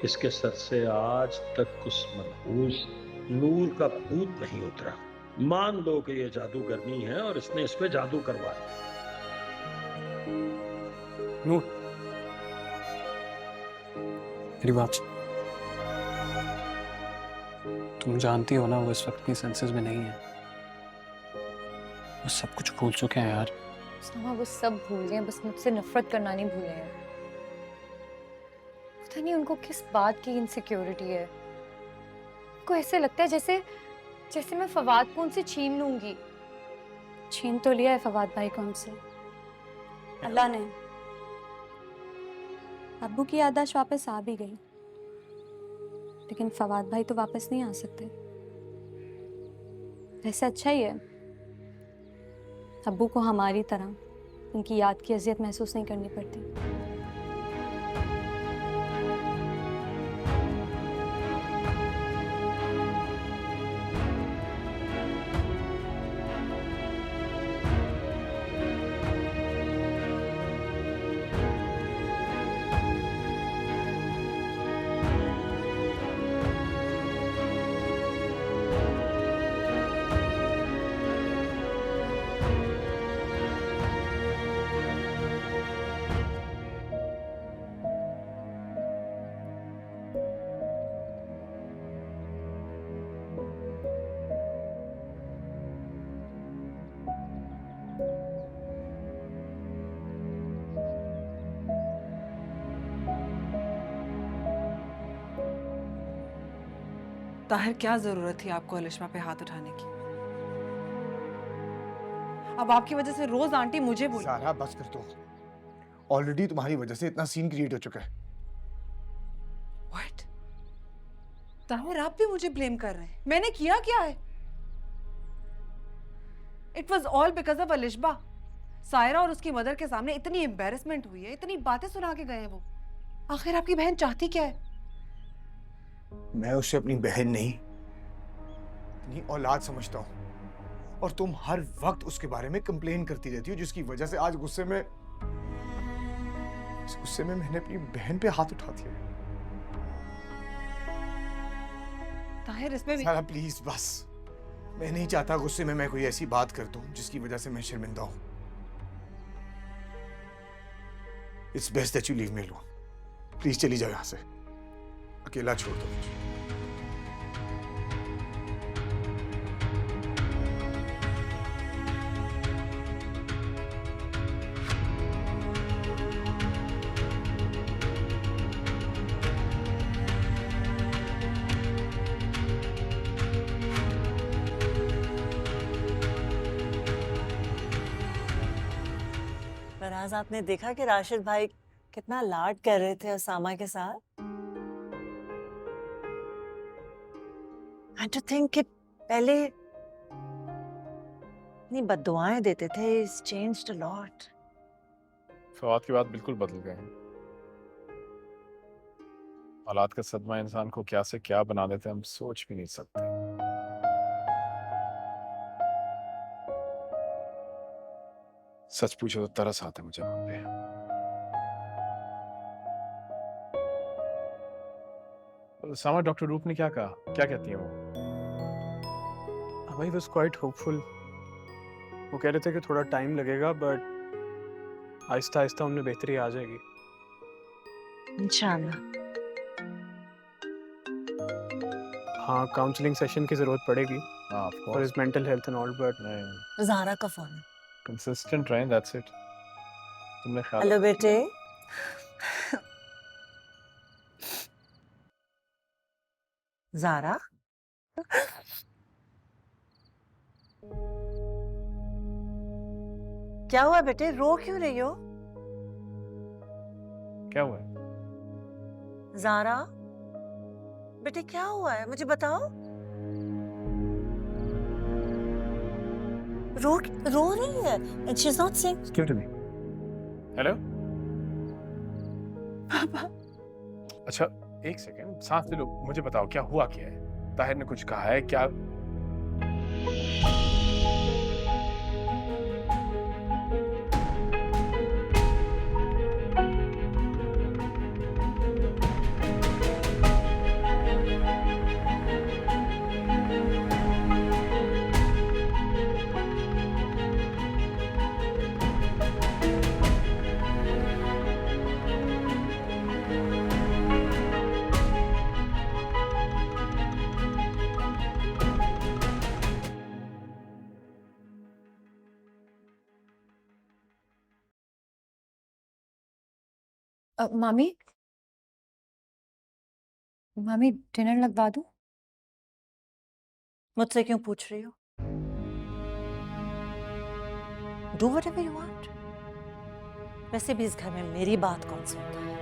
इसके सर से आज तक उस मनहूस नूर का भूत नहीं उतरा। मान लो कि ये जादूगरनी है और इसने इस पे जादू करवाया। नूर, मेरी बात सुन। तुम जानती हो ना वो इस वक्त अपनी सेंसेस में नहीं है। वो सब कुछ भूल चुके हैं यार। उस्तामा वो सब भूल गए, बस मुझसे नफरत करना नहीं भूले हैं। पता नहीं उनको किस बात की इनसिक्योरिटी है। उनको ऐसे लगता है जैसे जैसे मैं फवाद को उनसे छीन लूंगी। छीन तो लिया है फवाद भाई को हमसे, अल्लाह ने। अब्बू की याददाश्त वापस आ भी गई, लेकिन फवाद भाई तो वापस नहीं आ सकते। वैसे अच्छा ही है, अब्बू को हमारी तरह उनकी याद की अजियत महसूस नहीं करनी पड़ती। ताहिर, क्या जरूरत थी आपको अलिशमा पे हाथ उठाने की? अब आपकी वजह से रोज आंटी मुझे बोली। सारा बस कर दो। ऑलरेडी तुम्हारी वजह से इतना सीन क्रिएट हो चुका है। व्हाट? ताहिर, आप भी मुझे ब्लेम कर रहे हैं? मैंने किया क्या है? It was all because of Alishba. Saira और उसकी मदर के सामने इतनी एम्बेरसमेंट हुई है, इतनी बातें सुना के गए हैं वो। आखिर आपकी बहन चाहती क्या है? मैं उसे अपनी बहन नहीं, अपनी औलाद समझता हूँ, और तुम हर वक्त उसके बारे में कंप्लेन करती रहती हो, जिसकी वजह से आज गुस्से में मैंने अपनी बहन पे हाथ उठा दिया। ताहिर, इसमें भी... सारा प्लीज बस। मैं नहीं चाहता गुस्से में मैं कोई ऐसी बात कर दूं जिसकी वजह से मैं शर्मिंदा हूं। It's best that you leave me alone. Please चली जाओ यहां से, अकेला छोड़ दो मुझे। फराज, आपने देखा कि राशिद भाई कितना लाड कर रहे थे उसामा के साथ? आई टू थिंक कि पहले इतनी बद्दुआएं देते थे। He's changed a lot. Fawad की बात बिल्कुल बदल गए हैं। औलाद का सदमा इंसान को क्या से क्या बना देते हम सोच भी नहीं सकते। सच पूछो तो तरस आता है मुझे वहां पे। सामा, डॉक्टर रूप ने क्या कहा? क्या कहती है वो? भाई वाज क्वाइट होपफुल। वो कह रहे थे कि थोड़ा टाइम लगेगा, बट आहिस्ता आहिस्ता उनमें बेहतरी आ जाएगी। इंशाल्लाह। हाँ, काउंसलिंग सेशन की जरूरत पड़ेगी हाँ, of for course. His mental health and all, but नहीं, ज़ारा का फोन है। कंसिस्टेंट रहें, दैट्स इट। तुमने ख्याल हेलो बेटे। ज़ारा, क्या हुआ बेटे? रो क्यों रही हो? क्या हुआ है? ज़ारा बेटे, क्या हुआ है मुझे बताओ। रो रो रही है and she's not saying. Give it to me. Hello? पापा। अच्छा, एक सेकंड, सांस ले लो। मुझे बताओ क्या हुआ, क्या है? ताहिर ने कुछ कहा है क्या? मामी मामी डिनर लगवा दूं? मुझसे क्यों पूछ रही हो? Do whatever you want. वैसे भी इस घर में मेरी बात कौन सुनता है?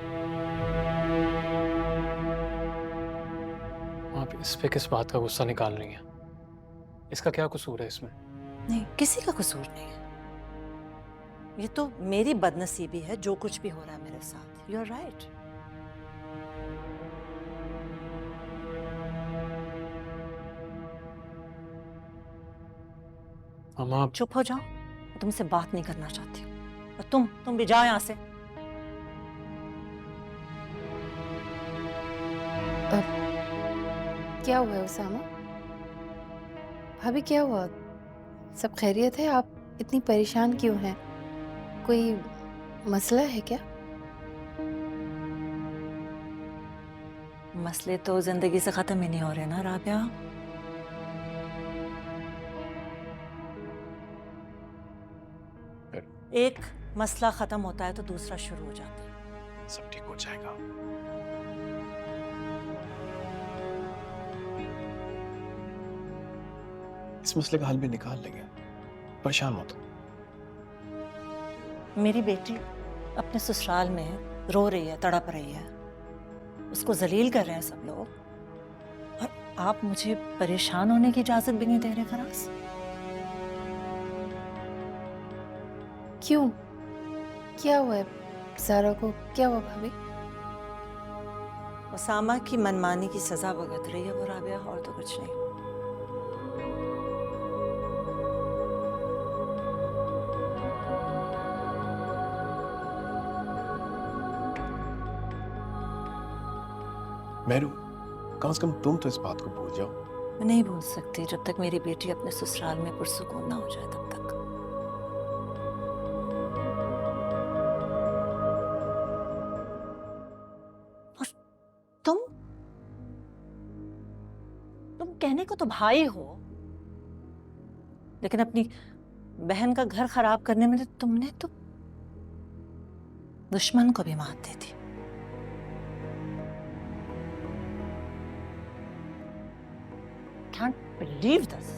आप इस पे किस बात का गुस्सा निकाल रही हैं? इसका क्या कसूर है इसमें? नहीं, किसी का कसूर नहीं है। ये तो मेरी बदनसीबी है जो कुछ भी हो रहा है मेरे साथ। You are right. मामा आप चुप हो जाओ, मैं तुमसे बात नहीं करना चाहती हूँ। और तुम भी जाओ यहाँ से। क्या हुआ है उसामा? भाभी क्या हुआ? सब खैरियत है? आप इतनी परेशान क्यों हैं? कोई मसला है क्या? मसले तो जिंदगी से खत्म ही नहीं हो रहे ना राबिया। एक मसला खत्म होता है तो दूसरा शुरू हो जाता है। सब ठीक हो जाएगा। इस मसले का हल भी निकाल लेंगे, परेशान मत हो। मेरी बेटी अपने ससुराल में रो रही है, तड़प रही है, उसको जलील कर रहे हैं सब लोग, और आप मुझे परेशान होने की इजाजत भी नहीं दे रहे फराज। क्यों? क्या हुआ है सारा को? क्या हुआ भाभी? उसामा की मनमानी की सजा भुगत रही है वो राबिया, और तो कुछ नहीं। मेरू, कम से कम तुम तो इस बात को भूल जाओ। मैं नहीं भूल सकती जब तक मेरी बेटी अपने ससुराल में पुरसुकून ना हो जाए, तब तक। और तुम कहने को तो भाई हो, लेकिन अपनी बहन का घर खराब करने में तुमने तो दुश्मन को भी मात दे दी। Can't believe this.